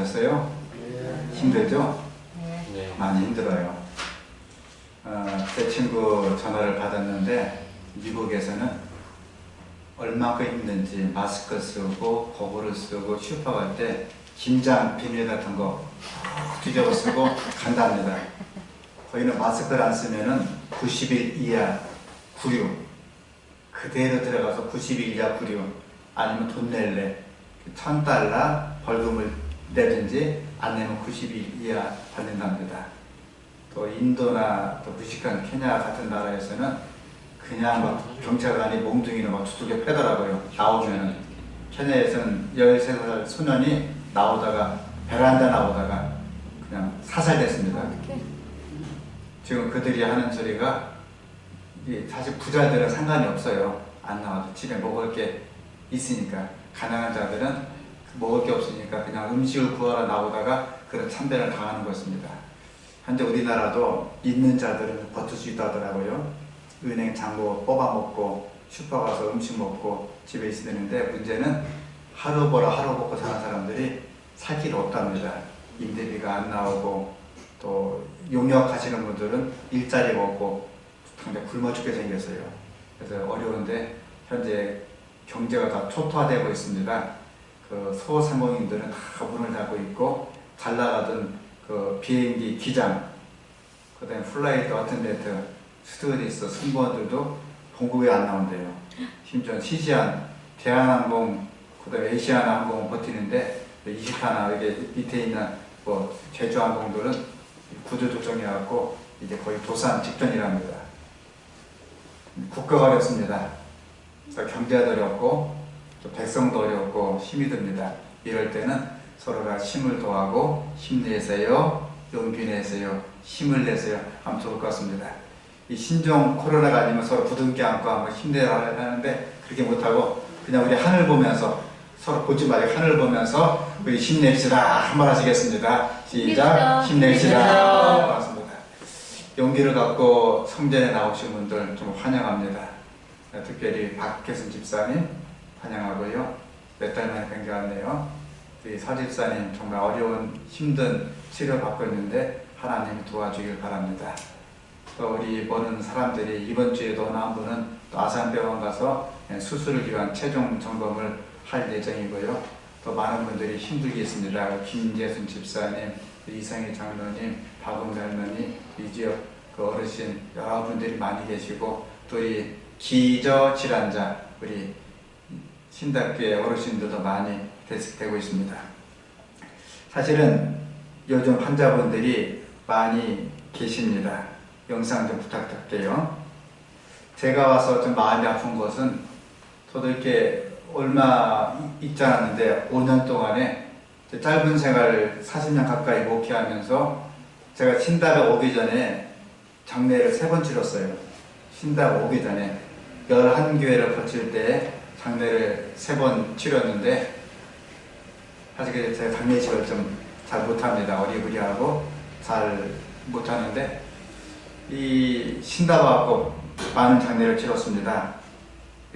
경험하셨어요? 힘들죠? 많이 힘들어요. 제 친구 전화를 받았는데 미국에서는 얼마큼 힘든지 마스크 쓰고 거울을 쓰고 슈퍼 갈 때 김장 비닐 같은 거 뒤집어 쓰고 간답니다. 거기는 마스크를 안 쓰면은 90일 이하 구류, 그대로 들어가서 90일 이하 구류, 아니면 돈 낼래 $1000 벌금을 내든지 안 내면 90일 이하 받는답니다. 또 인도나 또 무식한 케냐 같은 나라에서는 그냥 막 경찰관이 몽둥이로 막 두들겨 패더라고요. 나오면은. 케냐에서는 13살 소년이 나오다가 베란다 나오다가 그냥 사살됐습니다. 지금 그들이 하는 소리가 사실 부자들은 상관이 없어요. 안 나와도 집에 먹을 게 있으니까. 가난한 자들은 먹을 게 없으니까 그냥 음식을 구하러 나오다가 그런 참배를 당하는 것입니다. 현재 우리나라도 있는 자들은 버틸 수 있다더라고요. 은행 잔고 뽑아먹고 슈퍼 가서 음식 먹고 집에 있어야 되는데, 문제는 하루 벌어 하루 먹고 사는 사람들이 살 길이 없답니다. 임대비가 안 나오고, 또 용역하시는 분들은 일자리가 없고 당장 굶어 죽게 생겼어요. 그래서 어려운데 현재 경제가 다 초토화되고 있습니다. 그 소상공인들은 다 문을 닫고 있고, 잘 나가던 그 비행기 기장, 그 다음에 플라이트 어텐던트, 스튜어디스, 승무원들도 공급이 안 나온대요. 심지어 시시한 대한항공, 그 다음에 아시아나항공은 버티는데 이시타나 이게 밑에 있는 뭐 제주항공들은 구조조정해갖고 이제 거의 도산 직전이랍니다. 국가가 어렵습니다. 경제도 어렵고 또 백성도 어렵고 힘이 듭니다. 이럴 때는 서로가 힘을 더하고 힘내세요, 용기 내세요, 힘을 내세요 하면 좋을 것 같습니다. 이 신종 코로나가 아니면 서로 부둥켜 안고 한번 힘내라 하는데 그렇게 못하고 그냥 우리 하늘 보면서, 서로 보지 말고 하늘 보면서 우리 힘냅시다 한번 하시겠습니다. 시작! 힘냅시다. 맞습니다. 용기를 갖고 성전에 나오신 분들 좀 환영합니다. 특별히 박혜순 집사님 환영하고요. 몇 달 만에 뵌 게 같네요. 우리 서 집사님 정말 어려운 힘든 치료 받고 있는데 하나님이 도와주길 바랍니다. 또 우리 보는 사람들이 이번 주에도 어느 한 분은 또 아산병원 가서 수술을 위한 최종 점검을 할 예정이고요. 또 많은 분들이 힘들겠습니다. 김재순 집사님, 이상희 장로님, 박은배 할머니, 이 지역 그 어르신 여러분들이 많이 계시고, 또 이 기저 질환자 우리 신답교회 어르신들도 많이 되고 있습니다. 사실은 요즘 환자분들이 많이 계십니다. 영상 좀 부탁드릴게요. 제가 와서 좀 마음이 아픈 것은 저도 이렇게 얼마 있지 않았는데 5년 동안에 짧은 생활 40년 가까이 목회하면서 제가 신답에 오기 전에 장례를 3번 치렀어요. 신답 오기 전에 11교회를 거칠 때 장례를 3번 치렀는데, 사실 제가 장례식을 좀 잘 못합니다. 어리부리하고 잘 못하는데 이 신답 와서 많은 장례를 치렀습니다.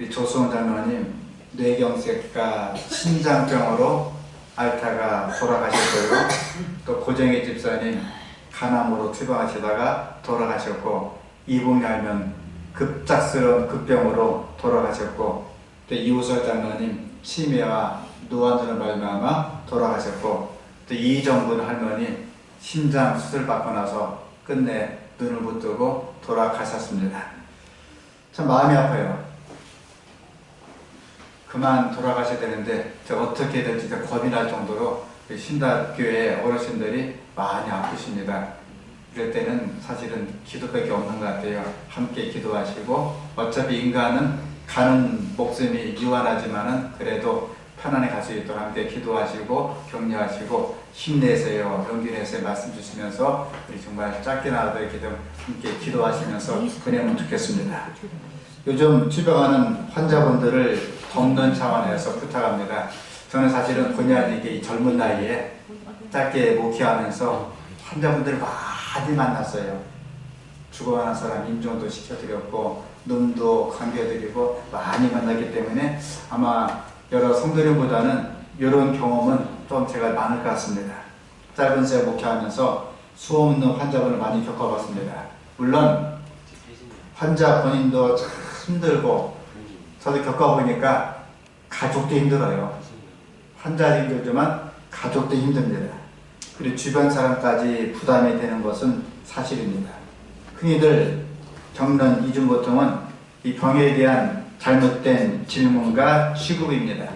이 조수원 장로님 뇌경색과 신장병으로 앓다가 돌아가셨고요. 또 고정희 집사님 간암으로 추방하시다가 돌아가셨고, 이봉이 알면 급작스러운 급병으로 돌아가셨고, 또 이우설 장로님 치매와 노안으로 말미암아 돌아가셨고, 또 이정분 할머니 심장 수술 받고 나서 끝내 눈을 못 뜨고 돌아가셨습니다. 참 마음이 아파요. 그만 돌아가셔야 되는데 저 어떻게 될지 겁이 날 정도로 신답교회 어르신들이 많이 아프십니다. 이럴 때는 사실은 기도밖에 없는 것 같아요. 함께 기도하시고, 어차피 인간은 가는 목숨이 유한하지만은 그래도 편안히 갈 수 있도록 함께 기도하시고 격려하시고 힘내세요, 용기 내세요 말씀 주시면서 우리 정말 짧게나도 이렇게 좀 함께 기도하시면서 보내면 좋겠습니다. 요즘 치료하는 환자분들을 돕는 차원에서 부탁합니다. 저는 사실은 본의 아니게 젊은 나이에 짧게 목회하면서 환자분들을 많이 만났어요. 죽어가는 사람 인정도 시켜드렸고 눈도 감겨드리고 많이 만났기 때문에 아마 여러 성도님보다는 이런 경험은 좀 제가 많을 것 같습니다. 짧은 시간 목회하면서 수없는 환자분을 많이 겪어봤습니다. 물론 환자 본인도 참 힘들고 저도 겪어보니까 가족도 힘들어요. 환자도 힘들지만 가족도 힘듭니다. 그리고 주변 사람까지 부담이 되는 것은 사실입니다. 흔히들 겪는 이중고통은 이 병에 대한 잘못된 질문과 취급입니다.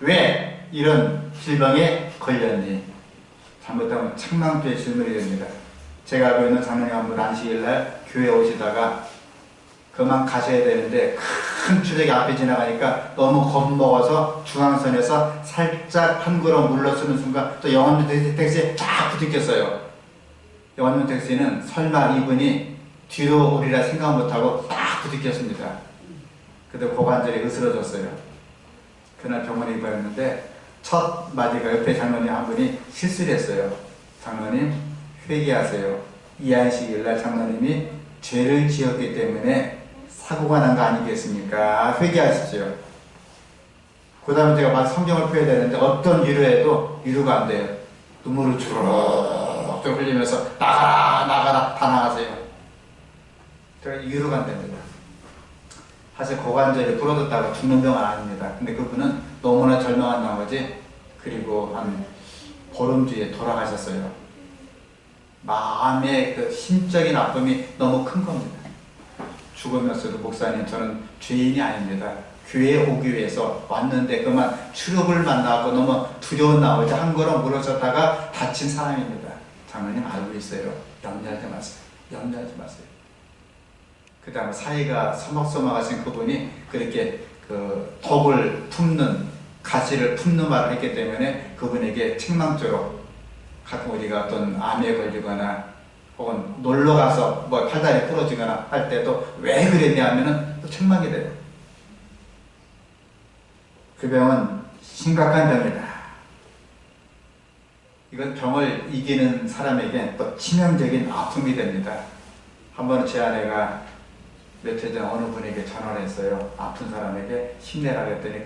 왜 이런 질병에 걸렸니? 잘못하면 책망죄의 질문이 됩니다. 제가 알고 있는 장로님 한 분 안식일날 교회 오시다가 그만 가셔야 되는데 큰 주택이 앞에 지나가니까 너무 겁먹어서 중앙선에서 살짝 한 걸음 물러서는 순간 또 영암역 택시에 쫙 부딪혔어요. 영암역 택시는 설마 이분이 뒤로 오리라 생각 못하고 딱 부딪혔습니다. 그때 고관절이 으스러졌어요. 그날 병원에 입원했는데 첫 마디가 옆에 장로님 한 분이 실수를 했어요. 장로님 회개하세요. 이 안식일날 장로님이 죄를 지었기 때문에 사고가 난 거 아니겠습니까? 회개하십시오. 그 다음에 제가 막 성경을 펴야 되는데 어떤 위로해도 위로가 안 돼요. 눈물을 주르륵 흘리면서 나가라 나가라 다 나가세요. 제가 위로가 안 됩니다. 사실 고관절이 부러졌다고 죽는 병은 아닙니다. 근데 그분은 너무나 절망한 나머지 그리고 한 보름 뒤에 돌아가셨어요. 마음의 그 심적인 아픔이 너무 큰 겁니다. 죽으면서도 목사님 저는 죄인이 아닙니다. 교회에 오기 위해서 왔는데 그만 출입을 만나고 너무 두려운 나머지 한 걸음 물러섰다가 다친 사람입니다. 장로님 알고 있어요. 염려하지 마세요. 염려하지 마세요. 그 다음에 사이가 서먹서먹하신 그분이 그렇게 그 덕을 품는 가시를 품는 말을 했기 때문에 그분에게 책망죄로 가끔 우리가 어떤 암에 걸리거나 혹은 놀러가서 뭐 팔다리 부러지거나 할 때도 왜 그랬냐 하면은 또 책망이 돼요. 그 병은 심각한 병이다. 이건 병을 이기는 사람에게 또 치명적인 아픔이 됩니다. 한 번은 제 아내가 며칠 전 어느 분에게 전화를 했어요. 아픈 사람에게 힘내라 그랬더니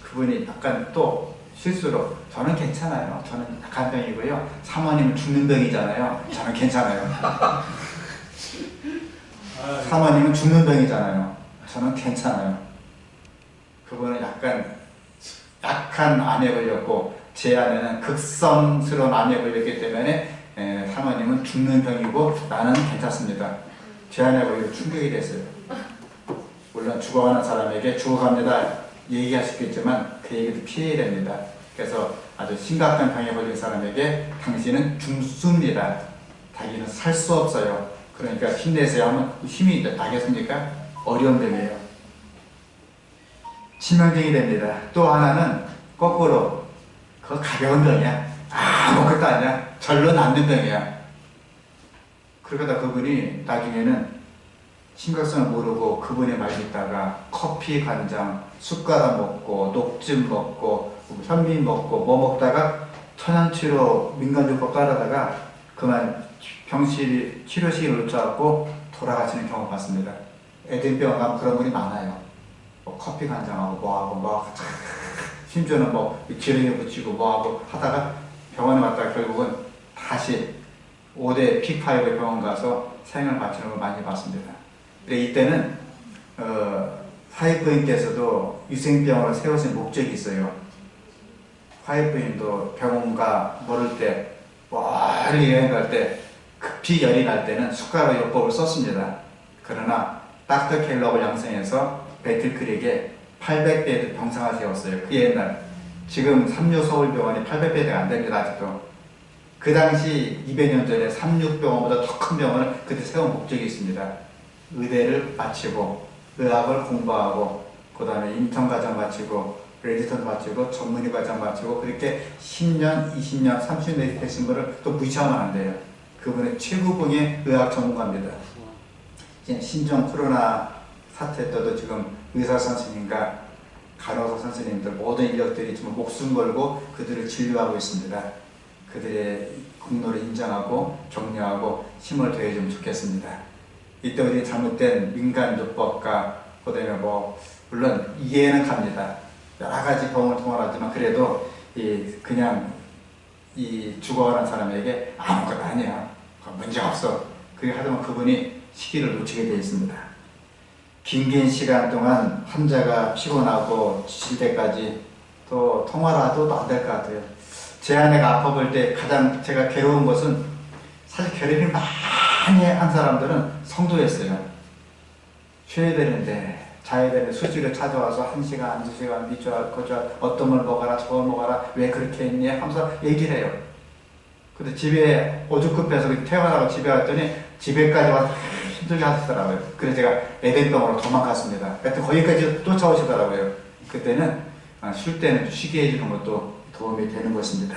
그분이 약간 또 실수로 저는 괜찮아요. 저는 약한 병이고요. 사모님은 죽는 병이잖아요. 저는 괜찮아요. 사모님은 죽는 병이잖아요. 저는 괜찮아요. 그분은 약한 암에 걸렸고 제 아내는 극성스러운 암에 걸렸기 때문에 사모님은 죽는 병이고 나는 괜찮습니다. 제 아내가 오히려 충격이 됐어요. 물론 죽어가는 사람에게 죽어갑니다 얘기할 수 있겠지만 그 얘기도 피해야 됩니다. 그래서 아주 심각한 병에 걸린 사람에게 당신은 죽습니다. 자기는 살 수 없어요. 그러니까 힘내세요 하면 힘이 나겠습니까? 어려운 병이에요. 치명적이 됩니다. 또 하나는 거꾸로 그거 가벼운 병이야. 아무것도 아니야. 절로 낫는 병이야. 그러다 그분이 나중에는 심각성을 모르고 그분의 말 듣다가 커피 간장, 숟가락 먹고 녹즙 먹고 현미 먹고 뭐 먹다가 천연치료 민간요법 따르다가 그만 병실 치료식을 놓쳐갖고 돌아가시는 경우 봤습니다. 애들병원 가면 그런 분이 많아요. 뭐 커피 간장하고 뭐하고 심지어는 뭐 기름에 붙이고 뭐하고 하다가 병원에 갔다가 결국은 다시 5대 P5 병원 가서 생을 마치는 걸 많이 봤습니다. 근데 이때는 화이트부인께서도 유생병원을 세우신 목적이 있어요. 화이트부인도 병원가 모를 때 멀리 여행 갈 때 급히 열이 날 때는 숟가락 요법을 썼습니다. 그러나 닥터 켈럭을 양성해서 배틀크릭에 800베드 병상을 세웠어요. 그 옛날 지금 삼류 서울병원이 800베드가 안 됩니다. 아직도. 그 당시 200년 전에 삼육병원보다 더 큰 병원을 그때 세운 목적이 있습니다. 의대를 마치고 의학을 공부하고 그 다음에 인턴 과정 마치고 레지던트 마치고 전문의 과정 마치고 그렇게 10년, 20년, 30년 되신 분을 또 무시하면 안 돼요. 그분은 최고봉의 의학 전문가입니다. 지금 신종 코로나 사태 때도 지금 의사 선생님과 간호사 선생님들 모든 인력들이 지금 목숨 걸고 그들을 진료하고 있습니다. 그들의 공로를 인정하고 격려하고 힘을 더해주면 좋겠습니다. 이때 우리 잘못된 민간요법과 그다음에 뭐 물론 이해는 갑니다. 여러 가지 병을 통할하지만 그래도 그냥 죽어가는 사람에게 아무것도 아니야, 문제 없어, 그게 하다면 그분이 시기를 놓치게 되어 있습니다. 긴 시간 동안 환자가 피곤하고 지칠 때까지 또 통화를 해도 안 될 것 같아요. 제 아내가 아파 볼 때 가장 제가 괴로운 것은, 사실 괴롭힘 많이 한 사람들은 성도였어요. 쉬어야 되는데, 자야 되는데 수시로 찾아와서 1시간, 2시간, 이쪽 저쪽 어떤 걸 먹어라, 저걸 먹어라, 왜 그렇게 했니 하면서 얘기를 해요. 근데 집에 오죽급해서 퇴근하고 집에 왔더니 집에까지 와서 힘들게 하시더라고요. 그래서 제가 에덴병으로 도망갔습니다. 그때 거기까지 쫓아오시더라고요. 그때는 쉴 때는 쉬게 해주는 것도 도움이 되는 것입니다.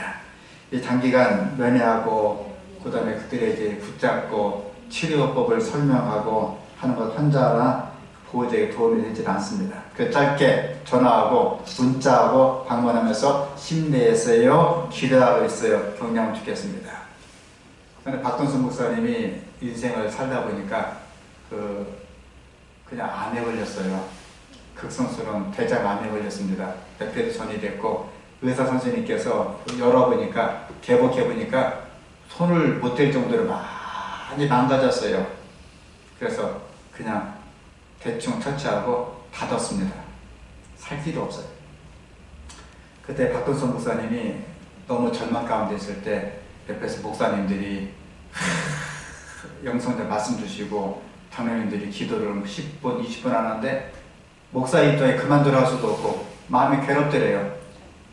장기간 면회하고 그 다음에 그들에게 붙잡고 치료법을 설명하고 하는 것 환자나 보호자에게 도움이 되지 않습니다. 그 짧게 전화하고 문자하고 방문하면서 힘내세요, 기도하고 있어요, 격려하면 좋겠습니다. 근데 박동선 목사님이 인생을 살다 보니까 그냥 암에 걸렸어요. 극성스러운 대장암에 걸렸습니다. 백패도 전이 됐고, 의사 선생님께서 열어보니까, 개복해보니까 손을 못 댈 정도로 많이 망가졌어요. 그래서 그냥 대충 처치하고 닫았습니다. 살 길이 없어요. 그때 박동선 목사님이 너무 절망 가운데 있을 때 옆에서 목사님들이 영성들 말씀 주시고 장로님들이 기도를 10분, 20분 하는데 목사 입장에 그만두라 할 수도 없고 마음이 괴롭더래요.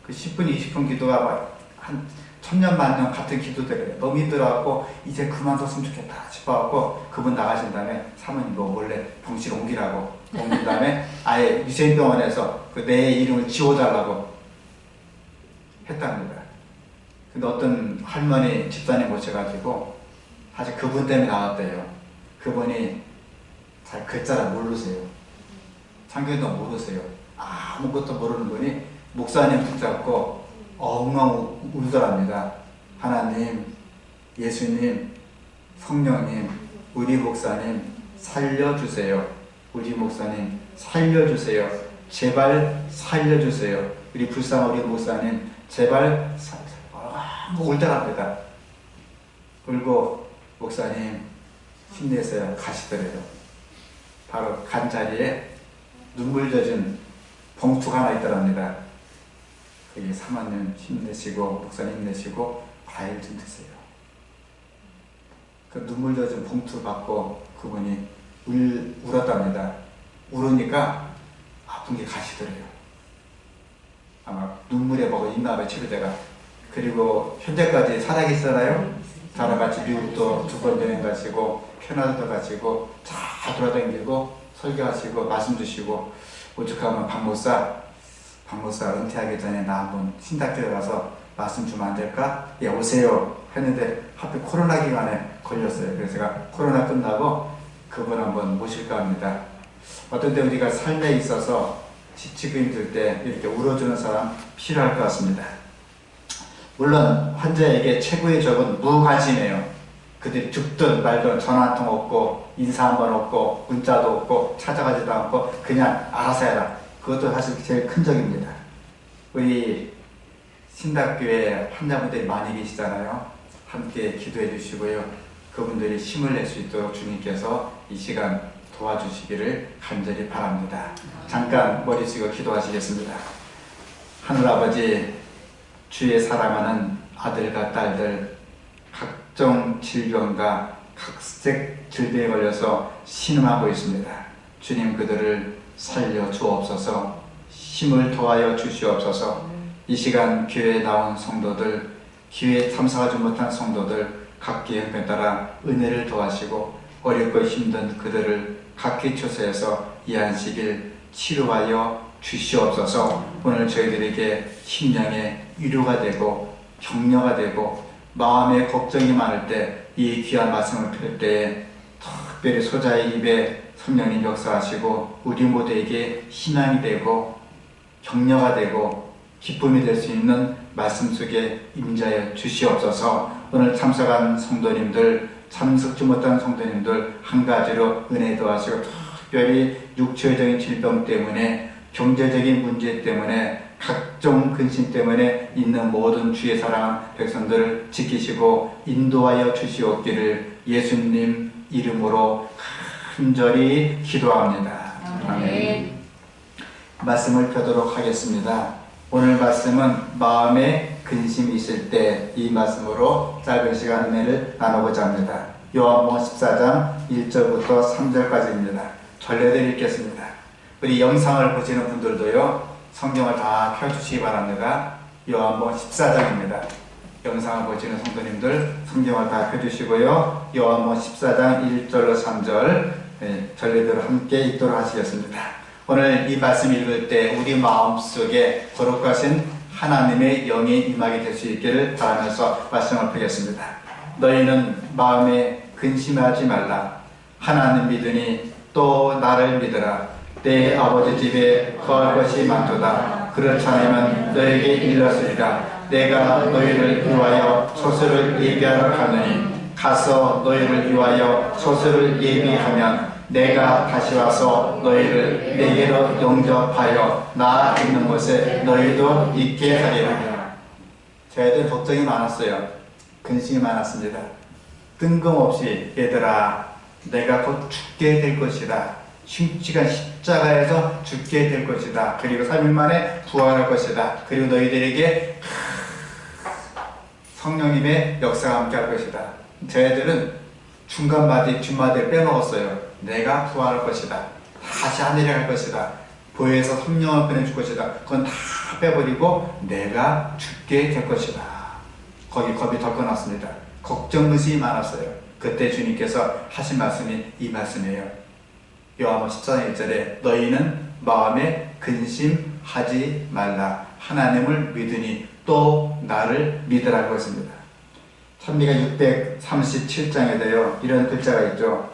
그 10분, 20분 기도가 막 한 천년 만년 같은 기도들이에요. 너무 힘들어갖고 이제 그만뒀으면 좋겠다 싶어갖고 그분 나가신 다음에 사모님 원래 병실 옮기라고 옮긴 다음에 아예 유생병원에서 내 이름을 지워달라고 했답니다. 근데 어떤 할머니 집사님 모셔가지고 사실 그분 때문에 나왔대요. 그분이 잘 글자를 모르세요. 창경도 모르세요. 아무것도 모르는 분이 목사님 붙잡고 엉엉 울더랍니다. 하나님, 예수님, 성령님, 우리 목사님 살려주세요. 우리 목사님 살려주세요. 제발 살려주세요. 우리 불쌍한 우리 목사님 제발 울더랍니다. 울고 목사님 힘내세요 가시더래요. 바로 간 자리에 눈물 젖은 봉투가 하나 있더랍니다. 거기 사모님 힘내시고 목사님 힘내시고 과일 좀 드세요. 그 눈물 젖은 봉투 받고 그분이 울었답니다. 울으니까 아픈 게 가시더래요. 아마 눈물에 먹은 입나에 치료제가. 그리고 현재까지 살아계시잖아요. 저랑 같이 미국도 2번 여행 가시고 캐나다도 가시고 다 돌아다니고 설교하시고 말씀 주시고, 오죽하면 박목사 은퇴하기 전에 나 한번 신학교에 가서 말씀 주면 안 될까? 예, 오세요 했는데 하필 코로나 기간에 걸렸어요. 그래서 제가 코로나 끝나고 그분 한번 모실까 합니다. 어떤 때 우리가 삶에 있어서 지치고 힘들 때 이렇게 울어주는 사람 필요할 것 같습니다. 물론 환자에게 최고의 적은 무관심이에요. 그들이 죽든 말든 전화 한 통 없고 인사 한 번 없고 문자도 없고 찾아가지도 않고 그냥 알아서 해라. 그것도 사실 제일 큰 적입니다. 우리 신학교에 환자분들이 많이 계시잖아요. 함께 기도해 주시고요. 그분들이 힘을 낼 수 있도록 주님께서 이 시간 도와주시기를 간절히 바랍니다. 잠깐 머리 숙여 기도하시겠습니다. 하늘아버지, 주의 사랑하는 아들과 딸들, 각종 질병과 각색 질병에 걸려서 신음하고 있습니다. 주님, 그들을 살려 주옵소서. 힘을 더하여 주시옵소서. 이 시간 교회에 나온 성도들, 기회에 참석하지 못한 성도들 각기 형편에 따라 은혜를 더하시고 어렵고 힘든 그들을 각기 처소에서 이 안식일 치료하여 주시옵소서. 오늘 저희들에게 심령의 위로가 되고 격려가 되고 마음에 걱정이 많을 때 이 귀한 말씀을 들을 때에 특별히 소자의 입에 성령님 역사하시고 우리 모두에게 희망이 되고 격려가 되고 기쁨이 될 수 있는 말씀 속에 임자여 주시옵소서. 오늘 참석한 성도님들, 참석지 못한 성도님들 한 가지로 은혜 더하시고 특별히 육체적인 질병 때문에 경제적인 문제 때문에 각종 근심 때문에 있는 모든 주의 사랑하는 백성들을 지키시고 인도하여 주시옵기를 예수님 이름으로 간절히 기도합니다. 아멘. 말씀을 펴도록 하겠습니다. 오늘 말씀은 마음에 근심이 있을 때 이 말씀으로 짧은 시간 은혜를 나누고자 합니다. 요한복음 14장 1절부터 3절까지입니다. 전례를 읽겠습니다. 우리 영상을 보시는 분들도요, 성경을 다 펴주시기 바랍니다. 요한복음 14장입니다. 영상을 보시는 성도님들 성경을 다 펴주시고요. 요한복음 14장 1절로 3절 전례대로 함께 읽도록 하시겠습니다. 오늘 이 말씀 읽을 때 우리 마음속에 거룩하신 하나님의 영이 임하게 될 수 있기를 바라면서 말씀을 펴겠습니다. 너희는 마음에 근심하지 말라. 하나님 믿으니 또 나를 믿으라. 내 아버지 집에 거할 것이 많도다. 그렇지 않으면 너에게 일렀으리라. 내가 너희를 위하여 소설을 예비하러 가느니 가서 너희를 위하여 소설을 예비하면 내가 다시 와서 너희를 내게로 영접하여 나 있는 곳에 너희도 있게 하리라. 저희들 걱정이 많았어요. 근심이 많았습니다. 뜬금없이 얘들아 내가 곧 죽게 될 것이다. 심지가 십자가에서 죽게 될 것이다. 그리고 3일 만에 부활할 것이다. 그리고 너희들에게 성령님의 역사가 함께 할 것이다. 저희들은 중간마디 뒷마디를 빼먹었어요. 내가 부활할 것이다. 다시 하늘에 갈 것이다. 보혜에서 성령을 보내줄 것이다. 그건 다 빼버리고 내가 죽게 될 것이다. 거기 겁이 더 끊었습니다. 걱정의식이 많았어요. 그때 주님께서 하신 말씀이 이 말씀이에요. 요한복음 14장 1절에 너희는 마음에 근심하지 말라. 하나님을 믿으니 또 나를 믿으라고 했습니다. 찬미가 637장에도요 이런 글자가 있죠.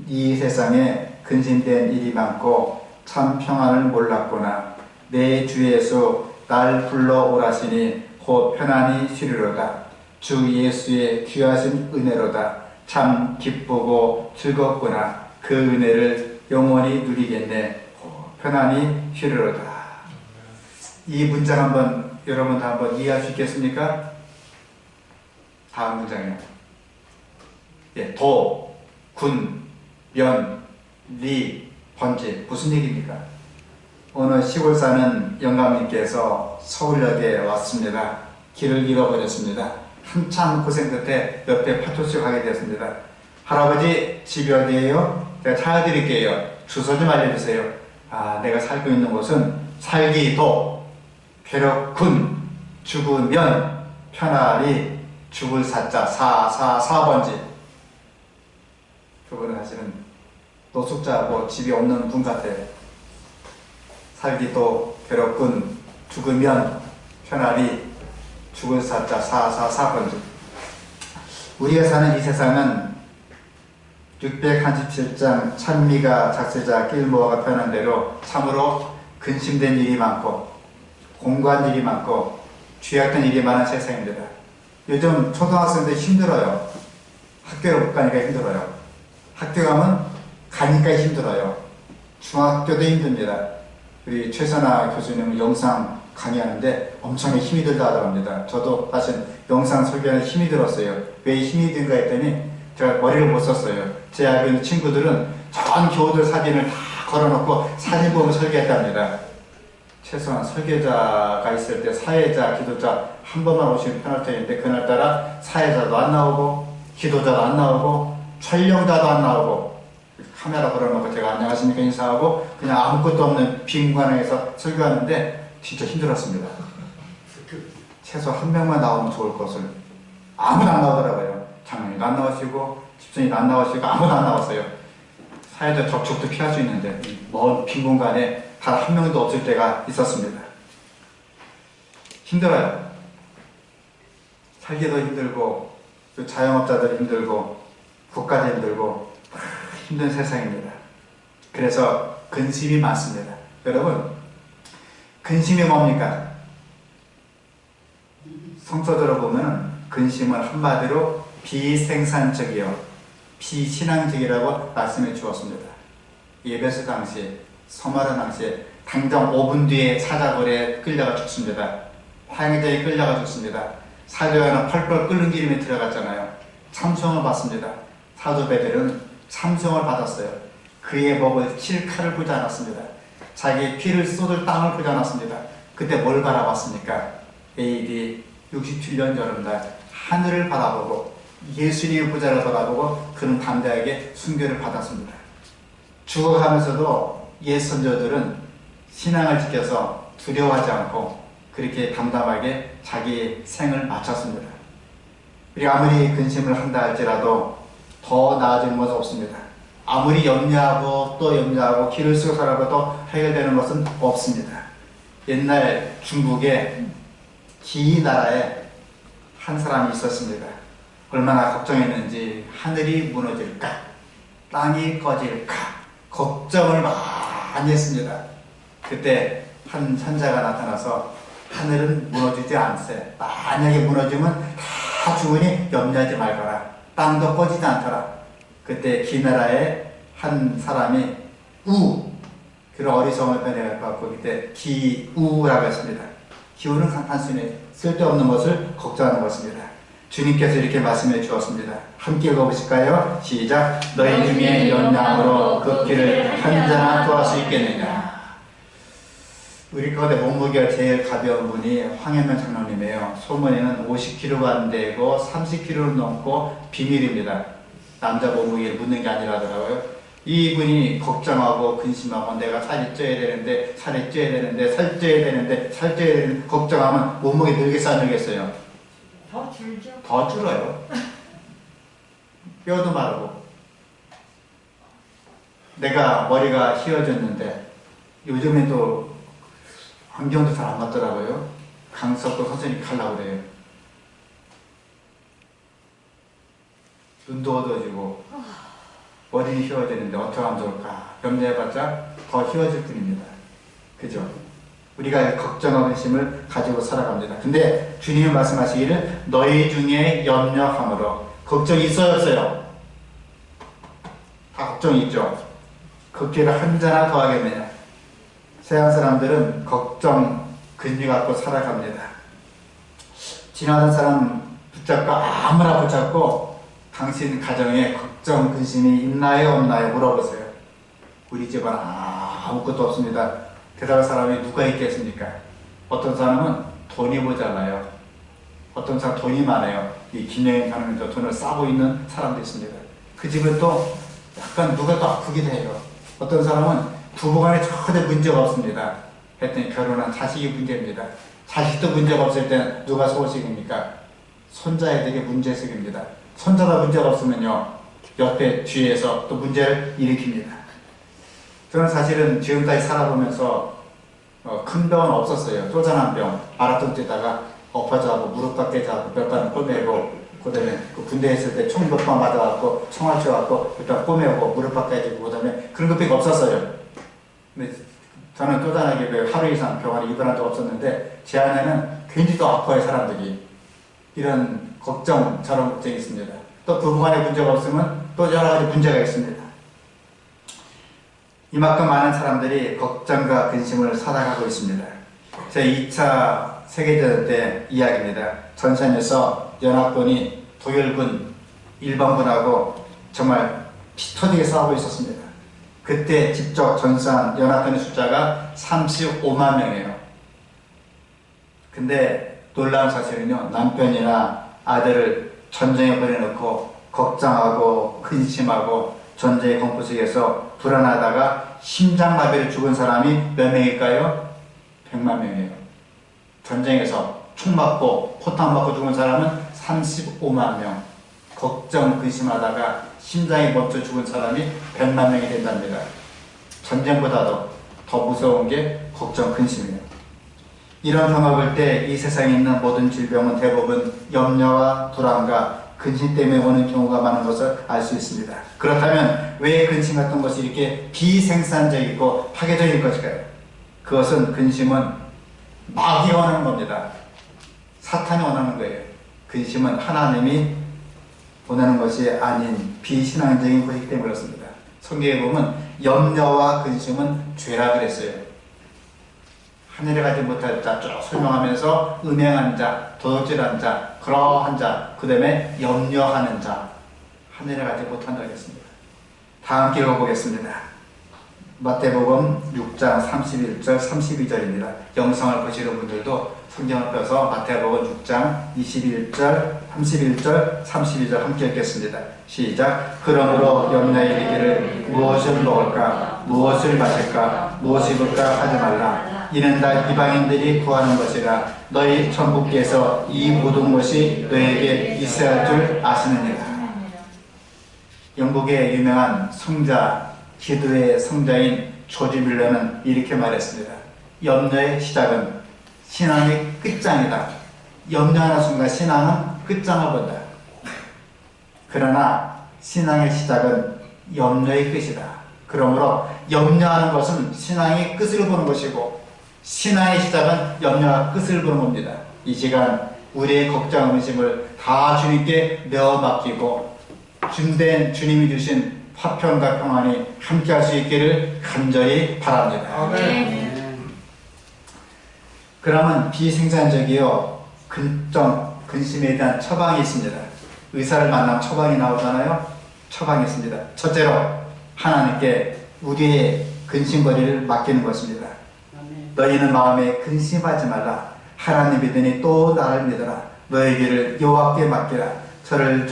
이 세상에 근심된 일이 많고 참 평안을 몰랐구나. 내 주 예수 날 불러오라시니 곧 편안히 쉬리로다. 주 예수의 귀하신 은혜로다. 참 기쁘고 즐겁구나. 그 은혜를 영원히 누리겠네. 편안히 쉬리로다. 이 문장 한번 여러분 다 한번 이해할 수 있겠습니까? 다음 문장이요. 예, 도, 군, 면, 리, 번지. 무슨 얘기입니까? 어느 시골 사는 영감님께서 서울역에 왔습니다. 길을 잃어버렸습니다. 한참 고생 끝에 옆에 파토스 가게 되었습니다. 할아버지 집이 어디예요? 제가 찾아드릴게요. 주소 좀 알려주세요. 아, 내가 살고 있는 곳은 살기도, 괴롭군, 죽으면, 편안히, 죽을 사자, 4번지. 그분은 사실은 노숙자고 집이 없는 분 같아요. 살기도, 괴롭군, 죽으면, 편안히, 죽을 사자, 4번지. 우리가 사는 이 세상은 637장 찬미가 작세자 길모아가 표현한 대로 참으로 근심된 일이 많고 공부한 일이 많고 죄악된 일이 많은 세상입니다. 요즘 초등학생들 힘들어요. 학교를 못 가니까 힘들어요. 학교 가면 가니까 힘들어요. 중학교도 힘듭니다. 우리 최선아 교수님은 영상 강의하는데 엄청나게 힘이 들다 하더랍니다. 저도 사실 영상 설교하는 힘이 들었어요. 왜 힘이 든가 했더니 제가 머리를 못 썼어요. 제 알고 있는 친구들은 전 교우들 사진을 다 걸어놓고 사진 보면 설교했답니다. 최소한 설교자가 있을 때 사회자, 기도자 한 번만 오시면 편할 텐데 그날따라 사회자도 안 나오고 기도자도 안 나오고 촬영자도 안 나오고 카메라 걸어놓고 제가 안녕하십니까 인사하고 그냥 아무것도 없는 빈 관에서 설교하는데 진짜 힘들었습니다. 최소 한 명만 나오면 좋을 것을 아무도 안 나오더라고요. 장로님도 안 나오시고 집사님도 안 나오시고 아무도 안 나왔어요. 사회적 접촉도 피할 수 있는데 먼 빈 공간에 단 한 명도 없을 때가 있었습니다. 힘들어요. 살기도 힘들고 또 자영업자들 힘들고 국가도 힘들고 힘든 세상입니다. 그래서 근심이 많습니다. 여러분 근심이 뭡니까? 성서들을 보면 근심은 한마디로 비생산적이요 비신앙적이라고 말씀해 주었습니다. 예배소 당시 서마르 당시에 당장 5분 뒤에 사자굴에 끌려가 죽습니다. 황해자에 끌려가 죽습니다. 사도 요한은 펄펄 끓는 기름에 들어갔잖아요. 참수형을 받습니다. 사도 베드로는 참수형을 받았어요. 그의 목을 칠 칼을 보지 않았습니다. 자기 피를 쏟을 땅을 보지 않았습니다. 그때 뭘 바라봤습니까? AD 67년 여름날 하늘을 바라보고 예수님의 보좌를 바라보고 그는 담대하게 순교를 받았습니다. 죽어가면서도 옛 선조들은 신앙을 지켜서 두려워하지 않고 그렇게 담담하게 자기의 생을 마쳤습니다. 우리 아무리 근심을 한다 할지라도 더 나아지는 것은 없습니다. 아무리 염려하고 또 염려하고 길을 쓰고 살아도 해결되는 것은 없습니다. 옛날 중국의 기 나라에 한 사람이 있었습니다. 얼마나 걱정했는지 하늘이 무너질까, 땅이 꺼질까 걱정을 많이 했습니다. 그때 한 천사가 나타나서 하늘은 무너지지 않세. 만약에 무너지면 다 죽으니 염려하지 말거라. 땅도 꺼지지 않더라. 그때 기나라의 한 사람이 그런 어리석음을 변해갖고 그때 기우라고 했습니다. 기우는 단순히 쓸데없는 것을 걱정하는 것입니다. 주님께서 이렇게 말씀해 주었습니다. 함께 읽어보실까요? 시작. 너희 중에 연약으로 그 길을 한자나 도할 수 있겠느냐. 우리 가운데 몸무게가 제일 가벼운 분이 황현명 장로님이에요. 소문에는 50kg가 안 되고 30kg를 넘고 비밀입니다. 남자 몸무게를 묻는 게 아니라더라고요. 이분이 걱정하고 근심하고 내가 살이 쪄야 되는데 살이 쪄야 되는데 살 쪄야 되는데 살 쪄야 되는데 걱정하면 몸무게 늘겠어 안 늘겠어요? 더 줄죠? 더 줄어요. 뼈도 마르고. 내가 머리가 휘어졌는데 요즘에 또 안경도 잘 안 맞더라고요. 강석도 선생님이 가려고 그래요. 눈도 어두워지고 머리는 휘어지는데 어떻게 하면 좋을까 염려해봤자 더 휘어질 뿐입니다. 그죠? 우리가 걱정하는 심을 가지고 살아갑니다. 근데 주님이 말씀하시기를 너희 중에 염려함으로 걱정이 있어요 없어요? 다 걱정이 있죠. 걱정을 한자나 더 하겠느냐. 세상 사람들은 걱정 근심 갖고 살아갑니다. 지나가는 사람 붙잡고 아무나 붙잡고 당신 가정에 걱정 근심이 있나요 없나요 물어보세요. 우리 집은 아무것도 없습니다. 대답할 사람이 누가 있겠습니까? 어떤 사람은 돈이 모자라요. 어떤 사람 돈이 많아요. 이 김여행 가는 돈을 싸고 있는 사람도 있습니다. 그 집은 또 약간 누가 또 아프기도 해요. 어떤 사람은 부부간에 전혀 문제가 없습니다. 했더니 결혼한 자식이 문제입니다. 자식도 문제가 없을 땐 누가 소식입니까? 손자애들이 문제식입니다. 손자가 문제가 없으면요 옆에 뒤에서 또 문제를 일으킵니다. 저는 사실은 지금까지 살아보면서 큰 병은 없었어요. 쪼잔한 병, 마라톤 뛰다가 엎어져갖고 무릎 깎게 자고 몇 번을 꼬매고 그 다음에 군대에 있을 때 총 몇 번 맞아갖고 총알 쏘갖고 일단 꼬매고 무릎 깎게 해주고 그 다음에 그런 것밖에 없었어요. 근데 저는 쪼잔하게 하루 이상 병원에 입원한 적 없었는데 제 안에는 괜히 더 아파요 사람들이. 이런 걱정, 저런 걱정이 있습니다. 또 부부간에 문제가 없으면 또 여러 가지 문제가 있습니다. 이만큼 많은 사람들이 걱정과 근심을 살아가고 있습니다. 제 2차 세계대전 때 이야기입니다. 전선에서 연합군이 독일군, 일본군하고 정말 피 터지게 싸우고 있었습니다. 그때 직접 전사한 연합군의 숫자가 35만 명이에요. 근데 놀라운 사실은요, 남편이나 아들을 전쟁에 보내놓고 걱정하고 근심하고 전쟁의 공포 속에서 불안하다가 심장마비로 죽은 사람이 몇 명일까요? 100만 명이에요. 전쟁에서 총 맞고 포탄 맞고 죽은 사람은 35만 명. 걱정 근심하다가 심장이 멈춰 죽은 사람이 100만 명이 된답니다. 전쟁보다도 더 무서운 게 걱정 근심이에요. 이런 경험을 때 이 세상에 있는 모든 질병은 대부분 염려와 불안과 근심 때문에 오는 경우가 많은 것을 알 수 있습니다. 그렇다면 왜 근심 같은 것이 이렇게 비생산적이고 파괴적인 것일까요? 그것은 근심은 마귀가 원하는 겁니다. 사탄이 원하는 거예요. 근심은 하나님이 원하는 것이 아닌 비신앙적인 것이기 때문에 그렇습니다. 성경에 보면 염려와 근심은 죄라 그랬어요. 하늘에 가지 못할 자 쭉 설명하면서 음행한 자, 도둑질한 자, 그러한 자, 그 다음에 염려하는 자, 하늘에 가지 못한다 그랬습니다. 다음 기록 보겠습니다. 마태복음 6장 31절 32절입니다. 영상을 보시는 분들도 성경을 펴서 마태복음 6장 21절 31절 32절 함께 읽겠습니다. 시작. 그러므로 염려에 이르기를 무엇을 먹을까 무엇을 마실까 무엇을 입을까 하지 말라. 이는 다 이방인들이 구하는 것이라. 너희 천국께서 이 모든 것이 너에게 있어야 할 줄 아시느니라. 영국의 유명한 성자, 기도의 성자인 조지 밀러는 이렇게 말했습니다. 염려의 시작은 신앙의 끝장이다. 염려하는 순간 신앙은 끝장을 본다. 그러나 신앙의 시작은 염려의 끝이다. 그러므로 염려하는 것은 신앙의 끝을 보는 것이고 신앙의 시작은 염려와 끝을 보는 겁니다. 이 시간 우리의 걱정, 의심을 다 주님께 내어 맡기고 준비된 주님이 주신 화평과 평안이 함께할 수 있기를 간절히 바랍니다. 아멘. 그러면 비생산적이요 근심에 대한 처방이 있습니다. 의사를 만나면 처방이 나오잖아요. 처방이 있습니다. 첫째로 하나님께 우리의 근심거리를 맡기는 것입니다. 너희는 마음에 근심하지 말라. 하나님 믿으니 또 나를 믿어라. 너의 길을 여호와께 맡기라. 저를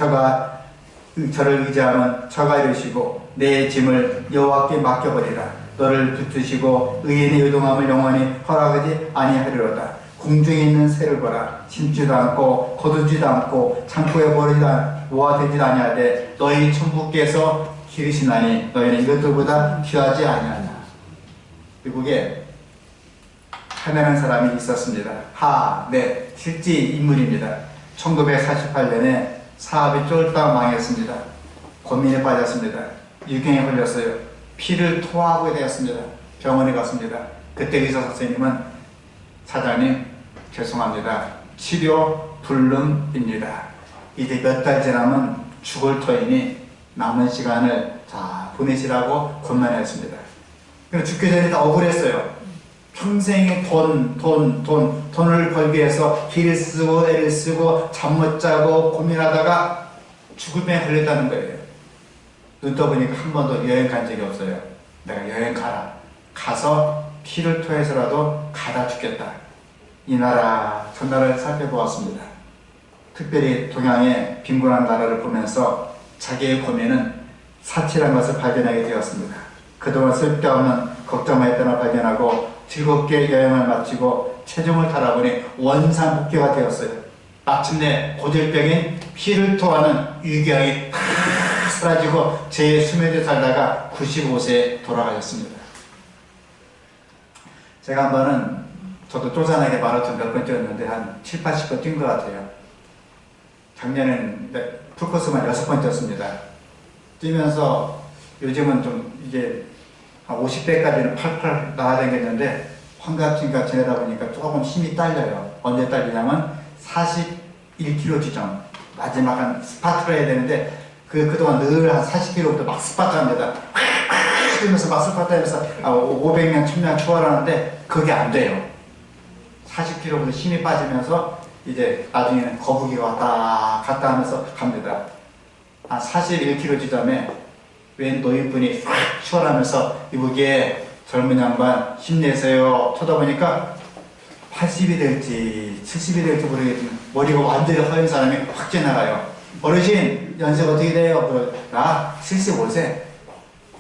의지하면 저가 이루시고 내 짐을 여호와께 맡겨버리라. 너를 붙드시고 의인의 요동함을 영원히 허락하지 아니하리로다. 공중에 있는 새를 보라. 심지도 않고 거두지도 않고 창고에 모아두지도 아니하되 너희 천부께서 기르시나니 너희는 이것들보다 귀하지 아니하냐. 미국에 하나라는 사람이 있었습니다. 네, 실제 인물입니다. 1948년에 사업이 쫄딱 망했습니다. 고민에 빠졌습니다. 유경에 걸렸어요. 피를 토하게 되었습니다. 병원에 갔습니다. 그때 의사 선생님은 사장님 죄송합니다. 치료 불능입니다. 이제 몇 달 지나면 죽을 터이니 남은 시간을 보내시라고 권면했습니다. 근데 죽기 전에 다 억울했어요. 평생의 돈을 벌기 위해서 길 쓰고 애를 쓰고 잠 못 자고 고민하다가 죽을 병에 걸렸다는 거예요. 눈 떠보니까 한 번도 여행 간 적이 없어요. 내가 여행 가라. 가서 피를 토해서라도 가다 죽겠다. 이 나라 저 나라를 살펴보았습니다. 특별히 동양의 빈곤한 나라를 보면서 자기의 고민은 사치란 것을 발견하게 되었습니다. 그동안 쓸데없는 걱정만 했던 걸 발견하고 즐겁게 여행을 마치고 체중을 달아보니 원상복귀가 되었어요. 마침내 고질병인 피를 토하는 유경이 다 사라지고 제 수면에 살다가 95세에 돌아가셨습니다. 제가 한 번은 저도 쪼잔하게 마라톤 몇 번 뛰었는데 한 7, 80번 뛴 것 같아요. 작년에는 풀코스만 6번 뛰었습니다. 뛰면서 요즘은 좀 이게 한 50대까지는 팔팔 나아다녔는데 환갑진갑 지내다 보니까 조금 힘이 딸려요. 언제 딸리냐면 41km 지점 마지막 한 스파트를 해야 되는데 그동안 늘 한 40km부터 막 스파트 합니다. 뛰면서 막 스파트 하면서 500명 1000명 추월하는데 그게 안 돼요. 40km부터 힘이 빠지면서 이제 나중에는 거북이가 왔다 갔다 하면서 갑니다. 한 41km 지점에 웬 노인분이 싹 추월하면서 이보게 젊은 양반 힘내세요. 쳐다보니까 80이 될지 70이 될지 모르겠지만 머리가 완전히 허연 사람이 확 지나가요. 어르신 연세가 어떻게 돼요? 나 75세.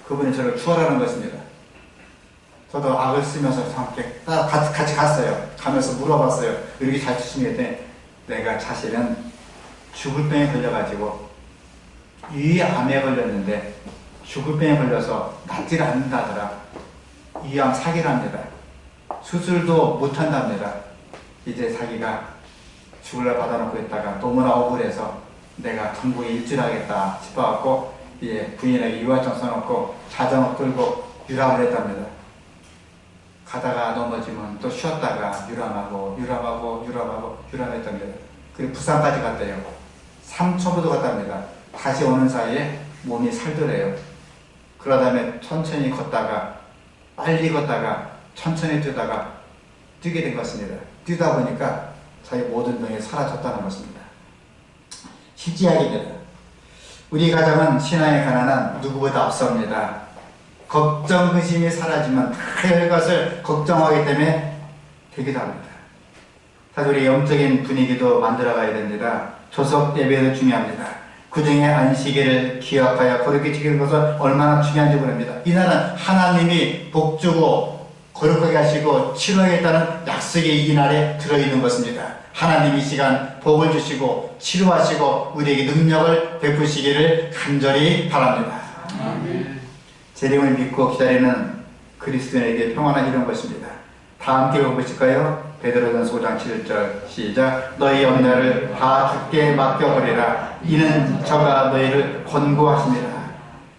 그분이 저를 추월하는 것입니다. 저도 악을 쓰면서 함께 같이 갔어요. 가면서 물어봤어요. 이렇게 잘 치시면 내가 사실은 죽을 병에 걸려가지고 위암에 걸렸는데 죽을 병에 걸려서 낫지를 않는다더라. 위암 사기랍니다. 수술도 못한답니다. 이제 자기가 죽을라 받아놓고 있다가 너무나 억울해서 내가 전국에 일주하겠다 싶어갖고 이제 부인에게 유언장 써놓고 자전거 끌고 유람을 했답니다. 가다가 넘어지면 또 쉬었다가 유람했답니다. 그리고 부산까지 갔대요. 3초부터 갔답니다. 다시 오는 사이에 몸이 살더래요. 그러다 다음에 천천히 걷다가 빨리 걷다가 천천히 뛰다가 뛰게 된 것입니다. 뛰다 보니까 자기 모든 병이 사라졌다는 것입니다. 실제 이야기입니다. 우리 가정은 신앙의 가난은 누구보다 앞섭니다. 걱정, 의심이 사라지면 할 것을 걱정하기 때문에 되기도 합니다. 사실 우리 영적인 분위기도 만들어가야 됩니다. 조석 예배도 중요합니다. 그중에 안식일을 기억하여 거룩히 지키는 것은 얼마나 중요한지 모릅니다. 이날은 하나님이 복주고 거룩하게 하시고 치료하겠다는 약속이 이날에 들어있는 것입니다. 하나님이 이 시간 복을 주시고 치료하시고 우리에게 능력을 베푸시기를 간절히 바랍니다. 아멘. 재림을 믿고 기다리는 그리스도인에게 평안한 이런 것입니다. 다 함께 읽어보실까요? 베드로전서 5장 7절 시작. 너희 염려를 다 주께 맡겨버리라. 이는 저가 너희를 권고하십니다.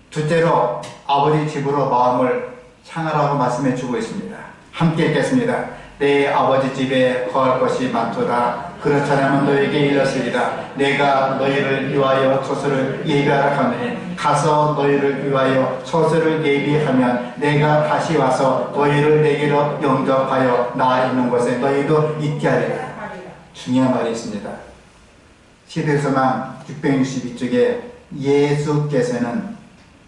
둘째로 아버지 집으로 마음을 향하라고 말씀해 주고 있습니다. 함께 읽겠습니다. 내 아버지 집에 거할 것이 많도다. 그렇다면 너에게 이르시리라. 내가 너희를 위하여 처소를 예비하라 하느니 가서 너희를 위하여 처소를 예비하면 내가 다시 와서 너희를 내게로 영접하여 나 있는 곳에 너희도 있게 하리라. 중요한 말이 있습니다. 시대소망 662쪽에 예수께서는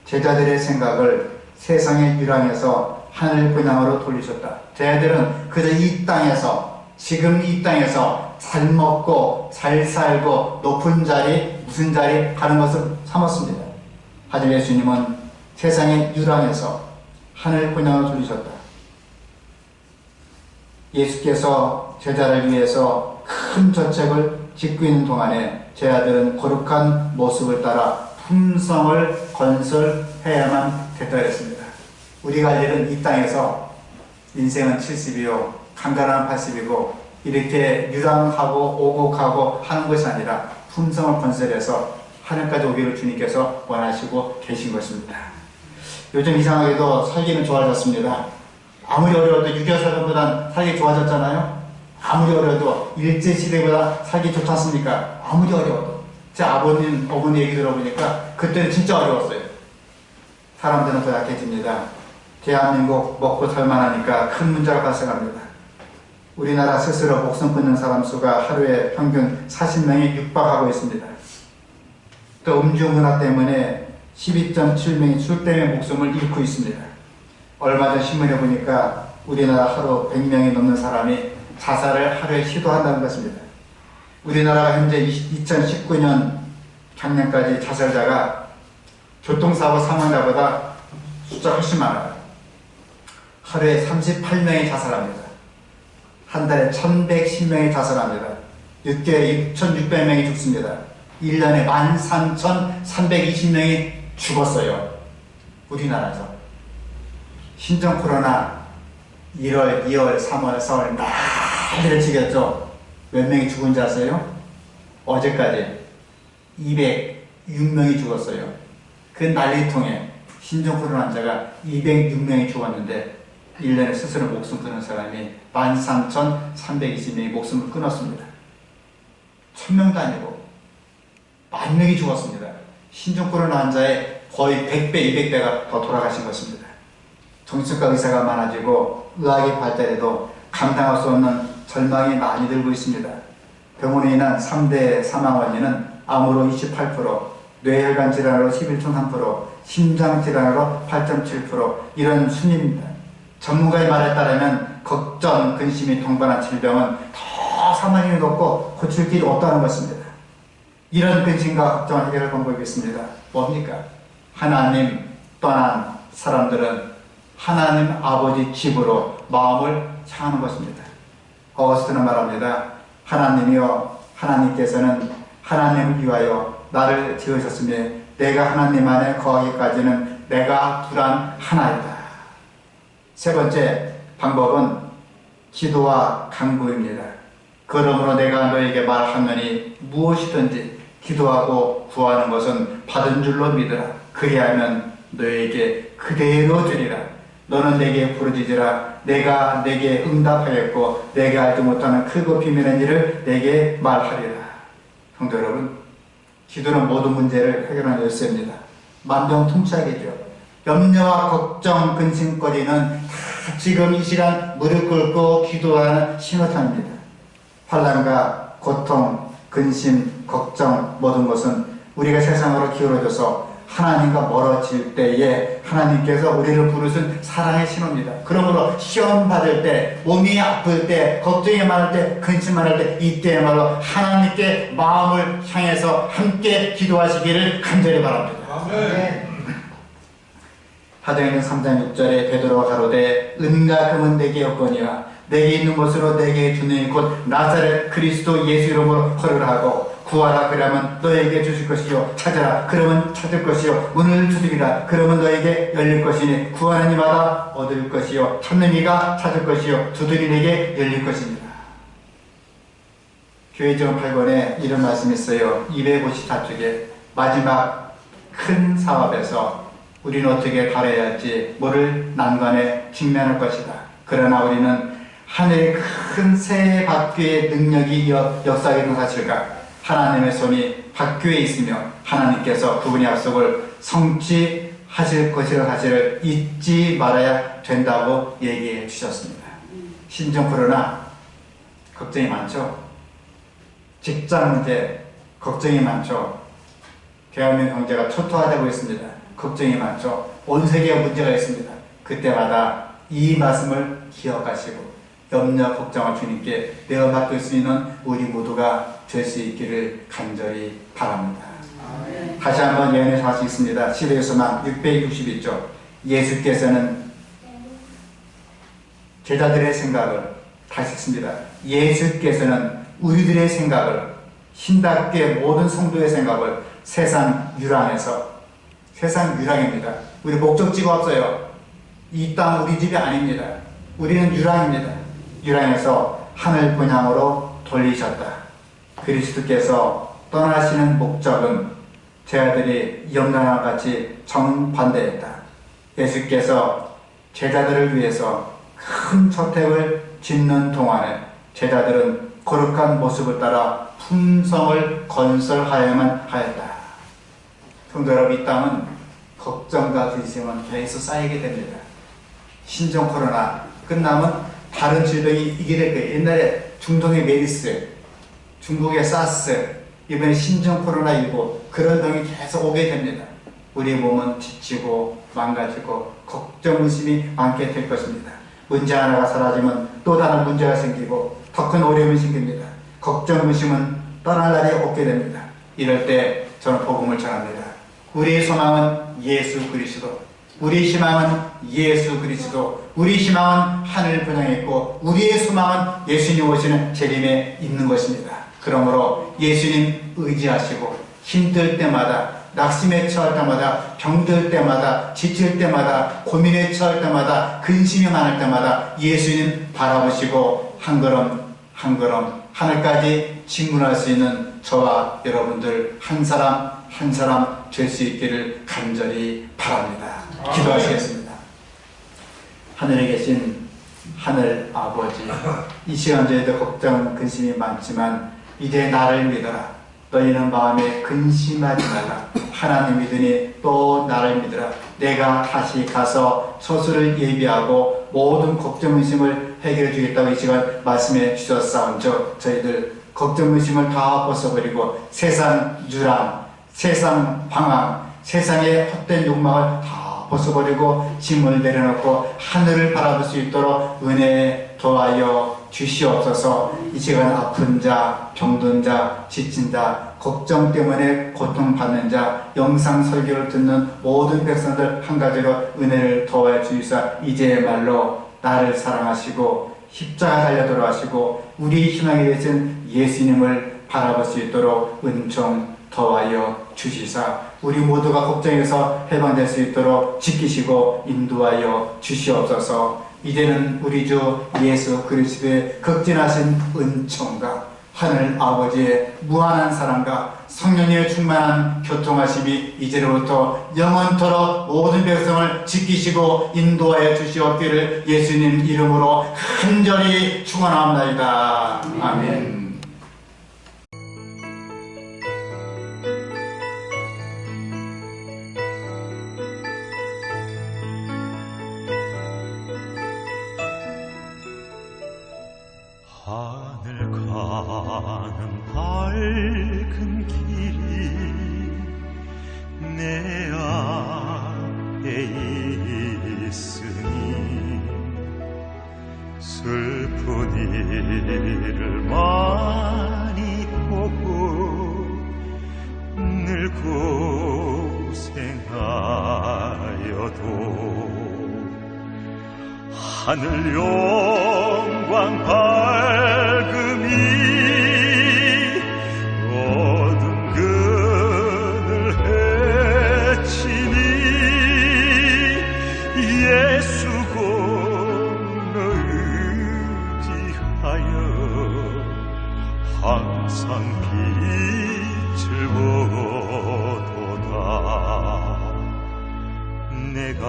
제자들의 생각을 세상의 유랑에서 하늘 분양으로 돌리셨다. 제자들은 그저 이 땅에서, 지금 이 땅에서 잘 먹고 잘 살고 높은 자리, 무슨 자리 가는 것을 삼았습니다. 하지만 예수님은 세상의 유랑에서 하늘 분양으로 돌리셨다. 예수께서 제자를 위해서 큰 저책을 짓고 있는 동안에 제자들은 거룩한 모습을 따라 품성을 건설해야만 됐다 그랬습니다. 우리가 할 일은 이 땅에서 인생은 70이요 강간은 80이고 이렇게 유랑하고 오곡하고 하는 것이 아니라 품성을 건설해서 하늘까지 오기를 주님께서 원하시고 계신 것입니다. 요즘 이상하게도 살기는 좋아졌습니다. 아무리 어려워도 6.25 사건보다 살기 좋아졌잖아요. 아무리 어려워도 일제시대보다 살기 좋지 않습니까? 아무리 어려워도. 제 아버님, 어머니 얘기 들어보니까 그때는 진짜 어려웠어요. 사람들은 더 약해집니다. 대한민국 먹고 살만하니까 큰 문제가 발생합니다. 우리나라 스스로 목숨 끊는 사람 수가 하루에 평균 40명이 육박하고 있습니다. 또 음주 문화 때문에 12.7명이 술 때문에 목숨을 잃고 있습니다. 얼마 전 신문에 보니까 우리나라 하루 100명이 넘는 사람이 자살을 하루에 시도한다는 것입니다. 우리나라가 현재 2019년 작년까지 자살자가 교통사고 사망자보다 숫자가 훨씬 많아요. 하루에 38명이 자살합니다. 한 달에 1110명이 자살합니다. 6개월에 6600명이 죽습니다. 1년에 13320명이 죽었어요. 우리나라에서. 신종 코로나 1월, 2월, 3월, 4월 난리를 치겠죠. 몇 명이 죽은지 아세요? 어제까지 206명이 죽었어요. 그 난리통에 신종 코로나 환자가 206명이 죽었는데 1년에 스스로 목숨 끊은 사람이 13,320명이 목숨을 끊었습니다. 1000명도 아니고 10,000명이 죽었습니다. 신종 코로나 환자의 거의 100배, 200배가 더 돌아가신 것입니다. 정신과 의사가 많아지고 의학이 발달해도 감당할 수 없는 절망이 많이 들고 있습니다. 병원에 인한 3대 사망 원인은 암으로 28%, 뇌혈관 질환으로 11.3%, 심장 질환으로 8.7% 이런 순위입니다. 전문가의 말에 따르면 걱정, 근심이 동반한 질병은 더 사망률이 높고 고칠 길이 없다는 것입니다. 이런 근심과 걱정을 해결할 방법이 있습니다. 뭡니까? 하나님 떠난 사람들은 하나님 아버지 집으로 마음을 향하는 것입니다. 어거스틴은 말합니다. 하나님이여, 하나님께서는 하나님을 위하여 나를 지으셨으며 내가 하나님 안에 거하기까지는 내가 불안 하나이다. 세 번째 방법은 기도와 간구입니다. 그러므로 내가 너에게 말하노니 무엇이든지 기도하고 구하는 것은 받은 줄로 믿으라. 그리하면 너에게 그대로 주리라. 너는 내게 부르짖으라. 내가 내게 응답하겠고 내가 알지 못하는 크고 비밀한 일을 내게 말하리라. 성도 여러분, 기도는 모든 문제를 해결하는 열쇠입니다. 만병통치약이죠. 염려와 걱정, 근심거리는 다 지금 이 시간 무릎 꿇고 기도하는 신호탄입니다. 환난과 고통, 근심, 걱정 모든 것은 우리가 세상으로 기울어져서 하나님과 멀어질 때에 하나님께서 우리를 부르신 사랑의 신호입니다. 그러므로 시험 받을 때, 몸이 아플 때, 걱정이 많을 때, 근심 많을 때, 이때야말로 하나님께 마음을 향해서 함께 기도하시기를 간절히 바랍니다. 아멘. 사도행전 3장 6절에 베드로가 가로되 은과 금은 내게 없거니와 내게 있는 것으로 내게 주는 곧 나사렛 그리스도 예수 이름으로 허락하고 구하라 그러면 너에게 주실 것이요 찾아라 그러면 찾을 것이요 문을 두드리라 그러면 너에게 열릴 것이니 구하는 이마다 얻을 것이요 찾는 이가 찾을 것이요 두드리는 이에게 열릴 것입니다. 교회지원 8권에 이런 말씀이 있어요. 254쪽에 마지막 큰 사업에서 우리는 어떻게 다뤄야 할지 모를 난관에 직면할 것이다. 그러나 우리는 하늘의 큰 새 바퀴의 능력이 역사하는 사실과 하나님의 손이 바퀴에 있으며 하나님께서 그분의 약속을 성취하실 것이라는 사실을 잊지 말아야 된다고 얘기해 주셨습니다. 신종 코로나 걱정이 많죠. 직장 문제 걱정이 많죠. 대한민국 경제가 초토화되고 있습니다. 걱정이 많죠. 온 세계에 문제가 있습니다. 그때마다 이 말씀을 기억하시고 염려 걱정을 주님께 내어맡길 수 있는 우리 모두가 될 수 있기를 간절히 바랍니다. 아멘. 다시 한번 예언의 사실이 있습니다. 시대의 소망 661쪽 예수께서는 제자들의 생각을 다시 읽습니다. 예수께서는 우리들의 생각을 신답게 모든 성도의 생각을 세상 유랑에서 세상 유랑입니다. 우리 목적지가 없어요. 이 땅 우리 집이 아닙니다. 우리는 유랑입니다. 유랑에서 하늘 분향으로 돌리셨다. 그리스도께서 떠나시는 목적은 제자들이 염려와 같이 정반대했다. 예수께서 제자들을 위해서 큰 저택을 짓는 동안에 제자들은 거룩한 모습을 따라 품성을 건설하여야만 하였다. 성도 여러분, 이 땅은 걱정과 근심은 계속 쌓이게 됩니다. 신종 코로나 끝나면 다른 질병이 이게 될 거예요. 옛날에 중동의 메리스, 중국의 사스, 이번에 신종 코로나19 그런 병이 계속 오게 됩니다. 우리 몸은 지치고 망가지고 걱정, 의심이 많게 될 것입니다. 문제 하나가 사라지면 또 다른 문제가 생기고 더 큰 어려움이 생깁니다. 걱정, 의심은 떠날 날이 오게 됩니다. 이럴 때 저는 복음을 전합니다. 우리의 소망은 예수 그리스도, 우리의 희망은 예수 그리스도, 우리의 희망은 하늘 분양에 있고 우리의 소망은 예수님 오시는 재림에 있는 것입니다. 그러므로 예수님 의지하시고 힘들 때마다, 낙심에 처할 때마다, 병들 때마다, 지칠 때마다, 고민에 처할 때마다, 근심이 많을 때마다 예수님 바라보시고 한 걸음 한 걸음 하늘까지 직문할 수 있는 저와 여러분들 한 사람 한 사람 될 수 있기를 간절히 바랍니다. 기도하시겠습니다. 하늘에 계신 하늘 아버지, 이 시간 저희도 걱정, 근심이 많지만 이제 나를 믿어라. 너희는 마음에 근심하지 말라. 하나님 믿으니 또 나를 믿으라. 내가 다시 가서 처수를 예비하고 모든 걱정, 의심을 해결해 주겠다고 이 시간 말씀해 주셨사온즉 저희들 걱정, 의심을 다 벗어버리고 세상 유랑, 세상 방황, 세상의 헛된 욕망을 다 벗어버리고 짐을 내려놓고 하늘을 바라볼 수 있도록 은혜에 도와여 주시옵소서. 이 시간 아픈 자, 병든 자, 지친 자, 걱정 때문에 고통받는 자, 영상 설교를 듣는 모든 백성들 한 가지로 은혜를 도와 주시사 이제야말로 나를 사랑하시고 십자가 달려 돌아가시고 우리 희망이 되신 예수님을 바라볼 수 있도록 은총 더하여 주시사 우리 모두가 걱정에서 해방될 수 있도록 지키시고 인도하여 주시옵소서. 이제는 우리 주 예수 그리스도의 극진하신 은총과 하늘 아버지의 무한한 사랑과 성령의 충만한 교통하심이 이제로부터 영원토록 모든 백성을 지키시고 인도하여 주시옵기를 예수님 이름으로 간절히 축원합니다. 아멘. 밝은 길이 내 앞에 있으니 슬픈 일을 많이 보고 늘 고생하여도 하늘 영광 밝음이 어둠 그늘 헤치니 예수 공로 의지하여 항상 빛을 보도다. 내가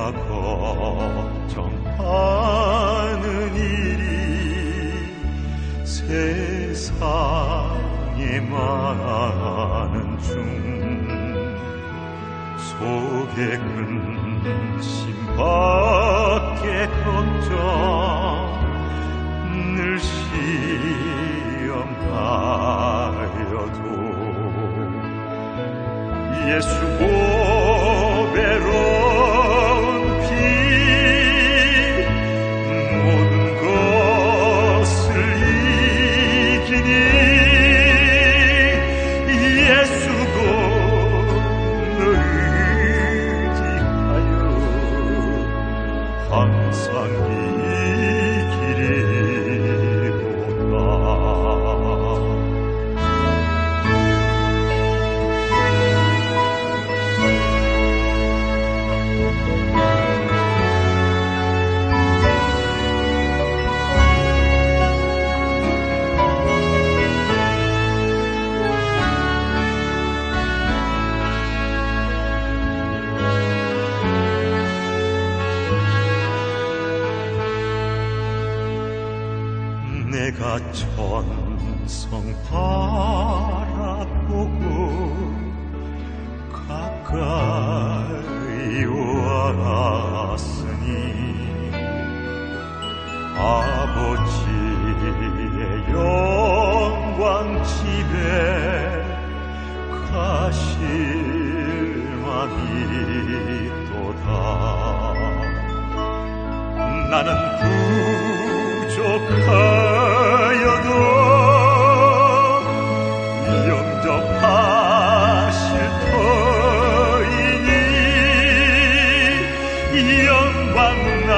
걱정하는 일이 세상에 많은 중 속에 근심밖에 걱정 늘 시험하여도 예수 보배로운 피 모든 것을 이기니 예수 공로 의지하여 항상 이 길이로다. 내가 천성 바라보고 가까이 왔으니 아버지의 영광 집에 가실 맘이도다. 나는 부족하여도 영접하실 터이니 영광 나